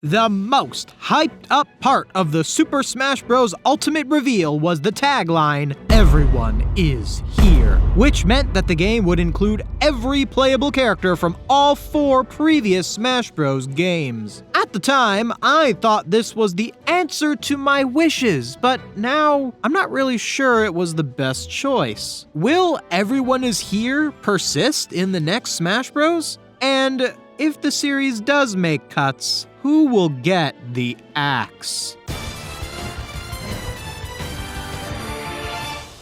The most hyped up part of the Super Smash Bros. Ultimate reveal was the tagline, "Everyone is here," which meant that the game would include every playable character from all 4 previous Smash Bros. Games. At the time, I thought this was the answer to my wishes, but now I'm not really sure it was the best choice. Will "Everyone is here" persist in the next Smash Bros? And if the series does make cuts, who will get the axe?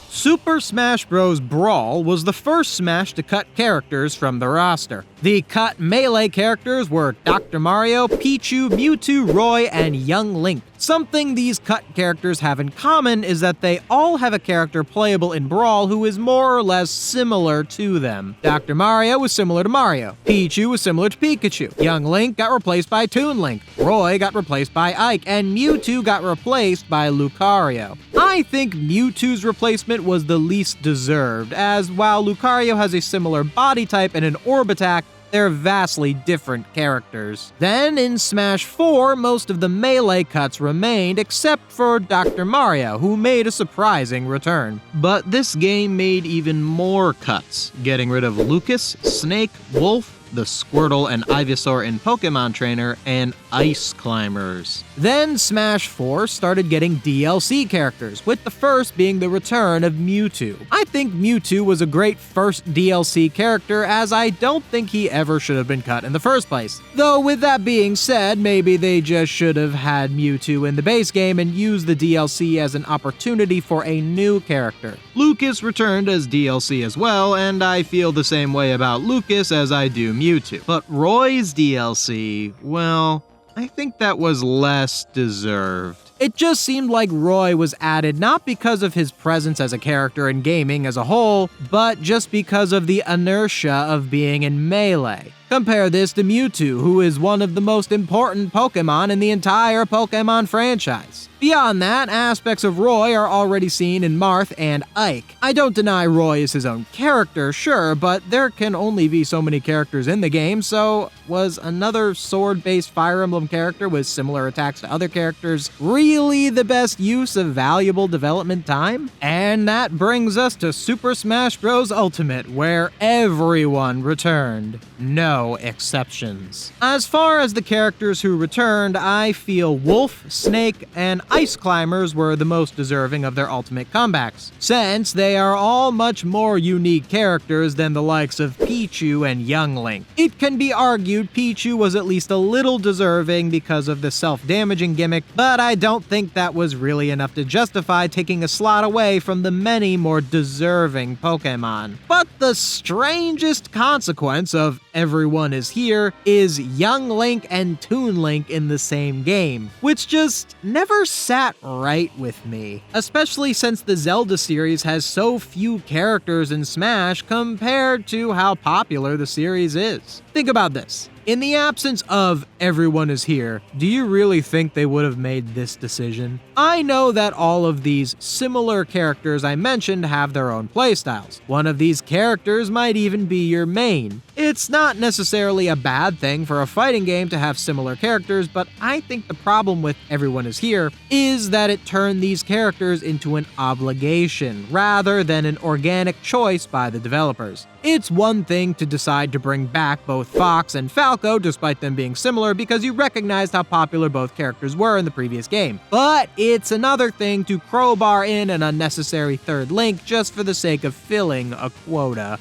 Super Smash Bros. Brawl was the first Smash to cut characters from the roster. The cut Melee characters were Dr. Mario, Pichu, Mewtwo, Roy, and Young Link. Something these cut characters have in common is that they all have a character playable in Brawl who is more or less similar to them. Dr. Mario was similar to Mario. Pichu was similar to Pikachu. Young Link got replaced by Toon Link. Roy got replaced by Ike, and Mewtwo got replaced by Lucario. I think Mewtwo's replacement was the least deserved, as while Lucario has a similar body type and an orb attack, they're vastly different characters. Then in Smash 4, most of the Melee cuts remained except for Dr. Mario, who made a surprising return. But this game made even more cuts, getting rid of Lucas, Snake, Wolf, the Squirtle and Ivysaur in Pokemon Trainer, and Ice Climbers. Then Smash 4 started getting DLC characters, with the first being the return of Mewtwo. I think Mewtwo was a great first DLC character, as I don't think he ever should have been cut in the first place. Though with that being said, maybe they just should have had Mewtwo in the base game and used the DLC as an opportunity for a new character. Lucas returned as DLC as well, and I feel the same way about Lucas as I do Mewtwo. But Roy's DLC, well, I think that was less deserved. It just seemed like Roy was added not because of his presence as a character in gaming as a whole, but just because of the inertia of being in Melee. Compare this to Mewtwo, who is one of the most important Pokemon in the entire Pokemon franchise. Beyond that, aspects of Roy are already seen in Marth and Ike. I don't deny Roy is his own character, sure, but there can only be so many characters in the game, so was another sword-based Fire Emblem character with similar attacks to other characters really the best use of valuable development time? And that brings us to Super Smash Bros. Ultimate, where everyone returned. No exceptions. As far as the characters who returned, I feel Wolf, Snake, and Ice Climbers were the most deserving of their ultimate comebacks, since they are all much more unique characters than the likes of Pichu and Young Link. It can be argued Pichu was at least a little deserving because of the self-damaging gimmick, but I don't think that was really enough to justify taking a slot away from the many more deserving Pokemon. But the strangest consequence of everyone is here is Young Link and Toon Link in the same game, which just never sat right with me, especially since the Zelda series has so few characters in Smash compared to how popular the series is. Think about this. In the absence of everyone is here, do you really think they would have made this decision? I know that all of these similar characters I mentioned have their own playstyles. One of these characters might even be your main. It's not necessarily a bad thing for a fighting game to have similar characters, but I think the problem with everyone is here is that it turned these characters into an obligation rather than an organic choice by the developers. It's one thing to decide to bring back both Fox and Falco despite them being similar because you recognized how popular both characters were in the previous game. But it's another thing to crowbar in an unnecessary third link just for the sake of filling a quota.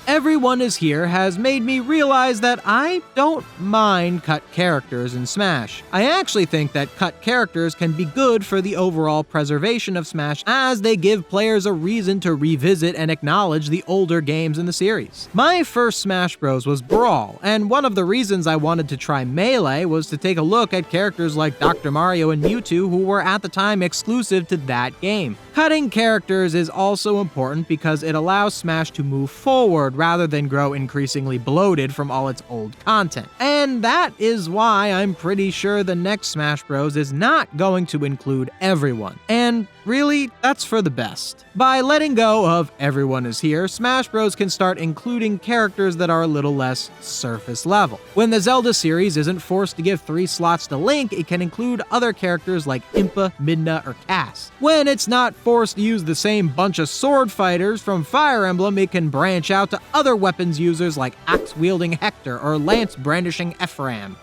Everyone is here has made me realize that I don't mind cut characters in Smash. I actually think that cut characters can be good for the overall preservation of Smash, as they give players a reason to revisit and acknowledge the older games in the series. My first Smash Bros. Was Brawl, and one of the reasons I wanted to try Melee was to take a look at characters like Dr. Mario and Mewtwo who were at the time exclusive to that game. Cutting characters is also important because it allows Smash to move forward rather than grow increasingly bloated from all its old content. And that is why I'm pretty sure the next Smash Bros. Is not going to include everyone. And really, that's for the best. By letting go of everyone is here, Smash Bros. Can start including characters that are a little less surface level. When the Zelda series isn't forced to give 3 slots to Link, it can include other characters like Impa, Midna, or Cass. When it's not forced to use the same bunch of sword fighters from Fire Emblem, it can branch out to other weapons users like axe-wielding Hector or lance-brandishing Ephraim.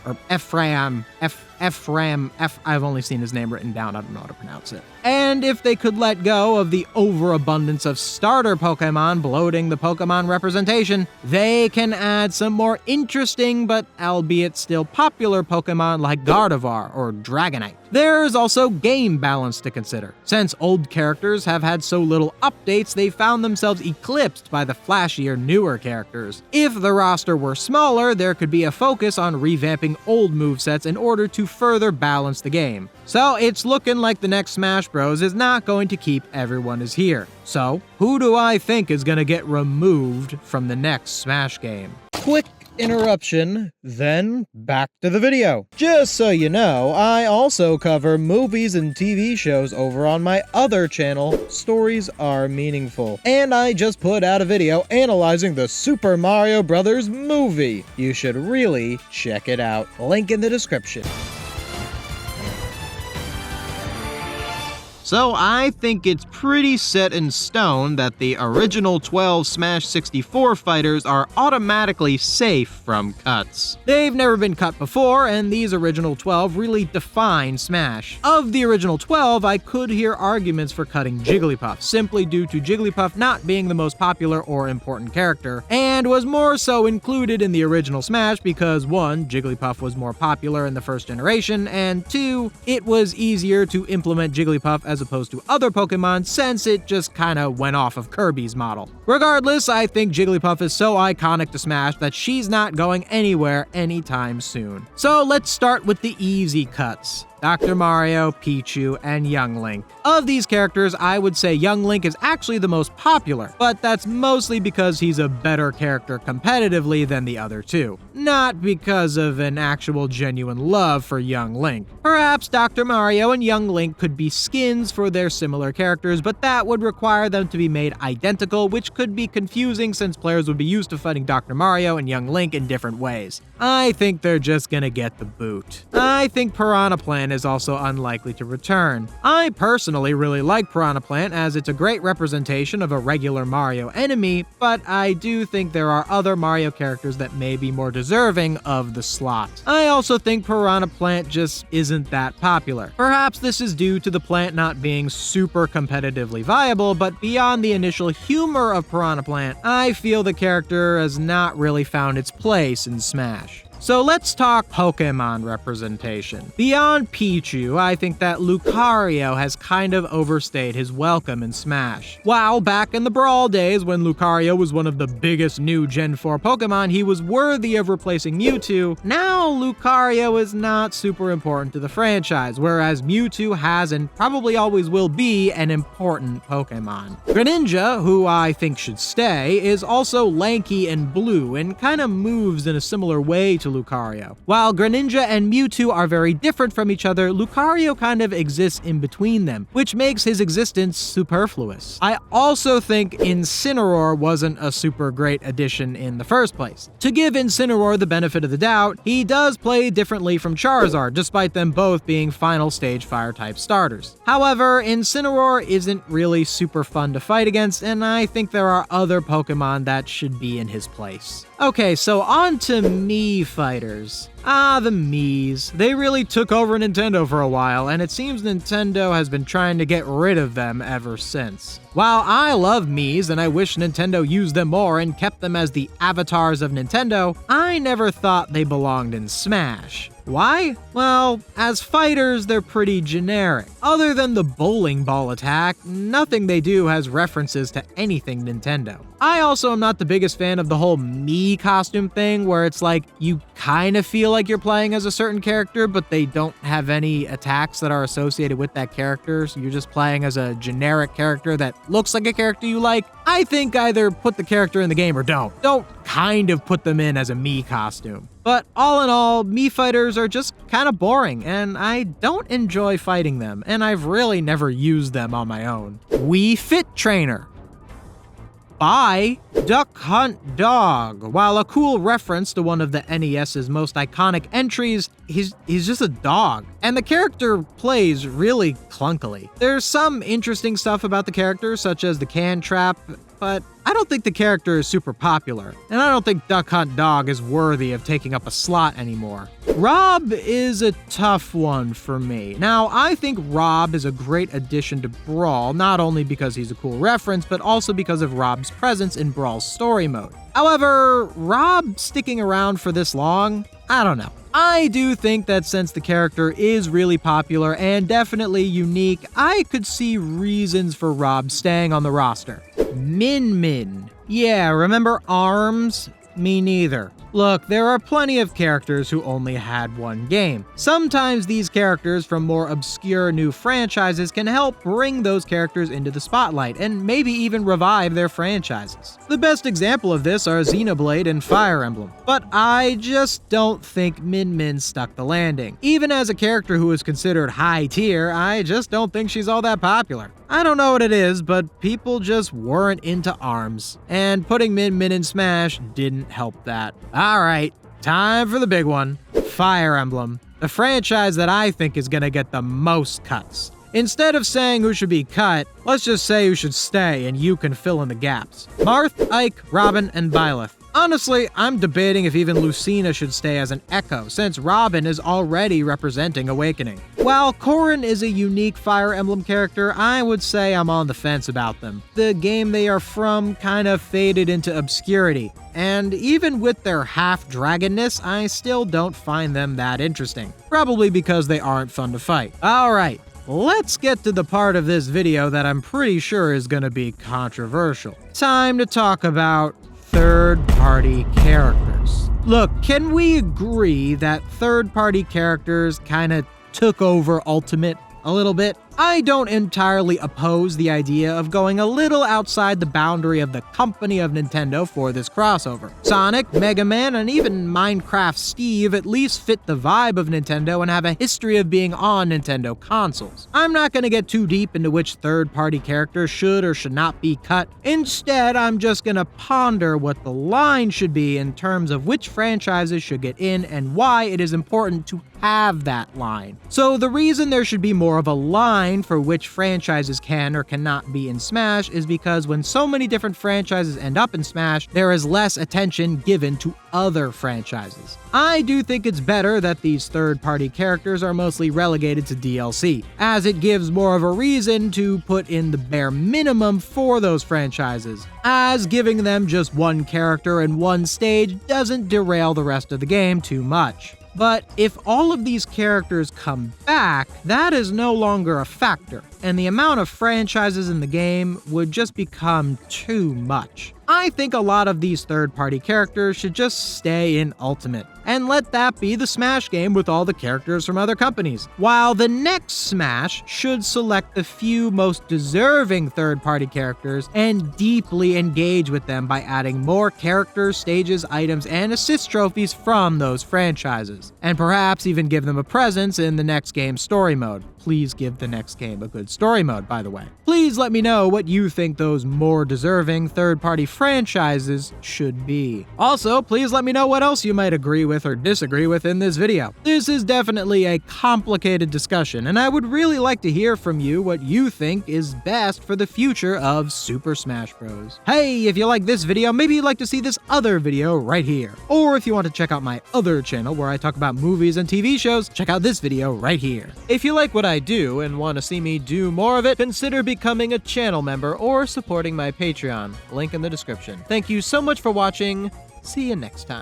I've only seen his name written down, I don't know how to pronounce it. And if they could let go of the overabundance of starter Pokemon bloating the Pokemon representation, they can add some more interesting but albeit still popular Pokemon like Gardevoir or Dragonite. There's also game balance to consider. Since old characters have had so little updates, they found themselves eclipsed by the flashier, newer characters. If the roster were smaller, there could be a focus on revamping old movesets in order to further balance the game. So it's looking like the next Smash Bros. Is not going to keep Everyone Is Here. So who do I think is going to get removed from the next Smash game? Quick interruption, then back to the video. Just so you know, I also cover movies and TV shows over on my other channel, Stories Are Meaningful. And I just put out a video analyzing the Super Mario Bros. Movie. You should really check it out. Link in the description. So I think it's pretty set in stone that the original 12 Smash 64 fighters are automatically safe from cuts. They've never been cut before, and these original 12 really define Smash. Of the original 12, I could hear arguments for cutting Jigglypuff, simply due to Jigglypuff not being the most popular or important character, and was more so included in the original Smash because 1, Jigglypuff was more popular in the first generation, and 2, it was easier to implement Jigglypuff as opposed to other Pokemon since it just kinda went off of Kirby's model. Regardless, I think Jigglypuff is so iconic to Smash that she's not going anywhere anytime soon. So let's start with the easy cuts. Dr. Mario, Pichu, and Young Link. Of these characters, I would say Young Link is actually the most popular, but that's mostly because he's a better character competitively than the other two, not because of an actual genuine love for Young Link. Perhaps Dr. Mario and Young Link could be skins for their similar characters, but that would require them to be made identical, which could be confusing since players would be used to fighting Dr. Mario and Young Link in different ways. I think they're just gonna get the boot. I think Piranha Plant is also unlikely to return. I personally really like Piranha Plant as it's a great representation of a regular Mario enemy, but I do think there are other Mario characters that may be more deserving of the slot. I also think Piranha Plant just isn't that popular. Perhaps this is due to the plant not being super competitively viable, but beyond the initial humor of Piranha Plant, I feel the character has not really found its place in Smash. So let's talk Pokemon representation. Beyond Pichu, I think that Lucario has kind of overstayed his welcome in Smash. While back in the Brawl days when Lucario was one of the biggest new Gen 4 Pokemon, he was worthy of replacing Mewtwo, now Lucario is not super important to the franchise, whereas Mewtwo has and probably always will be an important Pokemon. Greninja, who I think should stay, is also lanky and blue and kind of moves in a similar way to Lucario. While Greninja and Mewtwo are very different from each other, Lucario kind of exists in between them, which makes his existence superfluous. I also think Incineroar wasn't a super great addition in the first place. To give Incineroar the benefit of the doubt, he does play differently from Charizard, despite them both being final stage fire-type starters. However, Incineroar isn't really super fun to fight against, and I think there are other Pokemon that should be in his place. Okay, so on to Mii fighters. The Miis. They really took over Nintendo for a while, and it seems Nintendo has been trying to get rid of them ever since. While I love Miis and I wish Nintendo used them more and kept them as the avatars of Nintendo, I never thought they belonged in Smash. Why? Well, as fighters, they're pretty generic. Other than the bowling ball attack, nothing they do has references to anything Nintendo. I also am not the biggest fan of the whole Mii costume thing, where it's like you kind of feel like you're playing as a certain character, but they don't have any attacks that are associated with that character, so you're just playing as a generic character that looks like a character you like, I think either put the character in the game or don't. Don't kind of put them in as a Mii costume. But all in all, Mii fighters are just kind of boring, and I don't enjoy fighting them, and I've really never used them on my own. Wii Fit Trainer. By Duck Hunt Dog. While a cool reference to one of the NES's most iconic entries, he's just a dog. And the character plays really clunkily. There's some interesting stuff about the character, such as the can trap, but I don't think the character is super popular, and I don't think Duck Hunt Dog is worthy of taking up a slot anymore. Rob is a tough one for me. Now, I think Rob is a great addition to Brawl, not only because he's a cool reference, but also because of Rob's presence in Brawl's story mode. However, Rob sticking around for this long, I don't know. I do think that since the character is really popular and definitely unique, I could see reasons for Rob staying on the roster. Min Min. Yeah, remember ARMS? Me neither. Look, there are plenty of characters who only had one game. Sometimes these characters from more obscure new franchises can help bring those characters into the spotlight and maybe even revive their franchises. The best example of this are Xenoblade and Fire Emblem. But I just don't think Min Min stuck the landing. Even as a character who is considered high tier, I just don't think she's all that popular. I don't know what it is, but people just weren't into ARMS, and putting Min Min in Smash didn't help that. Alright, time for the big one. Fire Emblem, the franchise that I think is gonna get the most cuts. Instead of saying who should be cut, let's just say who should stay and you can fill in the gaps. Marth, Ike, Robin, and Byleth. Honestly, I'm debating if even Lucina should stay as an Echo, since Robin is already representing Awakening. While Corrin is a unique Fire Emblem character, I would say I'm on the fence about them. The game they are from kind of faded into obscurity, and even with their half-dragonness, I still don't find them that interesting. Probably because they aren't fun to fight. Alright, let's get to the part of this video that I'm pretty sure is gonna be controversial. Time to talk about third-party characters. Look, can we agree that third-party characters kind of took over Ultimate a little bit? I don't entirely oppose the idea of going a little outside the boundary of the company of Nintendo for this crossover. Sonic, Mega Man, and even Minecraft Steve at least fit the vibe of Nintendo and have a history of being on Nintendo consoles. I'm not going to get too deep into which third-party characters should or should not be cut. Instead, I'm just going to ponder what the line should be in terms of which franchises should get in and why it is important to have that line. So the reason there should be more of a line for which franchises can or cannot be in Smash is because when so many different franchises end up in Smash, there is less attention given to other franchises. I do think it's better that these third-party characters are mostly relegated to DLC, as it gives more of a reason to put in the bare minimum for those franchises, as giving them just one character and one stage doesn't derail the rest of the game too much. But if all of these characters come back, that is no longer a factor, and the amount of franchises in the game would just become too much. I think a lot of these third-party characters should just stay in Ultimate, and let that be the Smash game with all the characters from other companies, while the next Smash should select the few most deserving third-party characters and deeply engage with them by adding more characters, stages, items, and assist trophies from those franchises, and perhaps even give them a presence in the next game's story mode. Please give the next game a good story mode, by the way. Please let me know what you think those more deserving third-party franchises should be. Also, please let me know what else you might agree with or disagree with in this video. This is definitely a complicated discussion, and I would really like to hear from you what you think is best for the future of Super Smash Bros. Hey, if you like this video, maybe you'd like to see this other video right here. Or if you want to check out my other channel where I talk about movies and TV shows, check out this video right here. If you like what I do and want to see me do more of it, consider becoming a channel member or supporting my Patreon. Link in the description. Thank you so much for watching. See you next time.